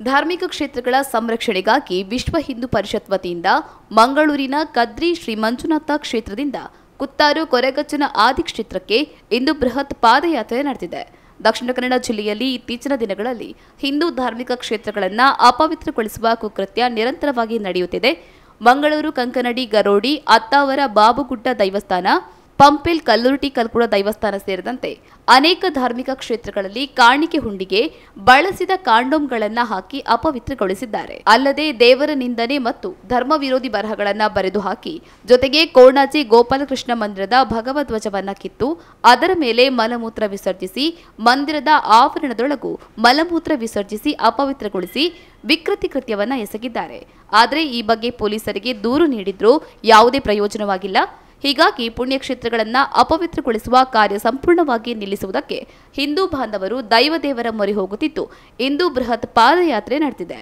ಧಾರ್ಮಿಕ ಕ್ಷೇತ್ರಗಳ ಸಂರಕ್ಷಣೆಗಾಗಿ ವಿಶ್ವ ಹಿಂದೂ ಪರಿಷತ್ ವತಿಯಿಂದ ಮಂಗಳೂರಿನ ಕದ್ರಿ ಶ್ರೀ ಮಂಜುನಾಥ ಕ್ಷೇತ್ರದಿಂದ ಕುತ್ತಾರು ಕೊರೆಗಚ್ಚನ ಆದಿ ಕ್ಷೇತ್ರಕ್ಕೆ ಇಂದು ಬೃಹತ್ ಪಾದಯಾತ್ರೆ ನಡೆದಿದೆ. ದಕ್ಷಿಣ ಕನ್ನಡ ಜಿಲ್ಲೆಯಲ್ಲಿ ಇತ್ತೀಚಿನ ದಿನಗಳಲ್ಲಿ ಹಿಂದೂ ಧಾರ್ಮಿಕ ಕ್ಷೇತ್ರಗಳನ್ನು ಅಪವಿತ್ರಗೊಳಿಸುವ ಕುಕೃತ್ಯ ನಿರಂತರವಾಗಿ ನಡೆಯುತ್ತಿದೆ. ಮಂಗಳೂರು ಕಂಕನಡಿ ಗರೋಡಿ ಅತ್ತಾವರ ಬಾಬುಗುಡ್ಡ ದೈವಸ್ಥಾನ, ಪಂಪಿಲ್ ಕಲ್ಲುರ್ಟಿ ಕಲ್ಕುಡ ದೈವಸ್ಥಾನ ಸೇರಿದಂತೆ ಅನೇಕ ಧಾರ್ಮಿಕ ಕ್ಷೇತ್ರಗಳಲ್ಲಿ ಕಾಣಿಕೆ ಹುಂಡಿಗೆ ಬಳಸಿದ ಕಾಂಡೋಮ್ಗಳನ್ನು ಹಾಕಿ ಅಪವಿತ್ರಗೊಳಿಸಿದ್ದಾರೆ. ಅಲ್ಲದೆ ದೇವರ ನಿಂದನೆ ಮತ್ತು ಧರ್ಮ ವಿರೋಧಿ ಬರಹಗಳನ್ನು ಬರೆದು ಹಾಕಿ ಜೊತೆಗೆ ಕೋಣಾಜಿ ಗೋಪಾಲಕೃಷ್ಣ ಮಂದಿರದ ಭಗವಧ್ವಜವನ್ನ ಕಿತ್ತು ಅದರ ಮೇಲೆ ಮಲಮೂತ್ರ ವಿಸರ್ಜಿಸಿ ಮಂದಿರದ ಆವರಣದೊಳಗೂ ಮಲಮೂತ್ರ ವಿಸರ್ಜಿಸಿ ಅಪವಿತ್ರಗೊಳಿಸಿ ವಿಕೃತಿ ಕೃತ್ಯವನ್ನ ಎಸಗಿದ್ದಾರೆ. ಆದರೆ ಈ ಬಗ್ಗೆ ಪೊಲೀಸರಿಗೆ ದೂರು ನೀಡಿದ್ರೂ ಯಾವುದೇ ಪ್ರಯೋಜನವಾಗಿಲ್ಲ. ಹೀಗಾಗಿ ಪುಣ್ಯಕ್ಷೇತ್ರಗಳನ್ನು ಅಪವಿತ್ರಗೊಳಿಸುವ ಕಾರ್ಯ ಸಂಪೂರ್ಣವಾಗಿ ನಿಲ್ಲಿಸುವುದಕ್ಕೆ ಹಿಂದೂ ಬಾಂಧವರು ದೈವದೇವರ ಮೊರೆ ಹೋಗುತ್ತಿದ್ದು ಇಂದು ಬೃಹತ್ ಪಾದಯಾತ್ರೆ ನಡೆದಿದೆ.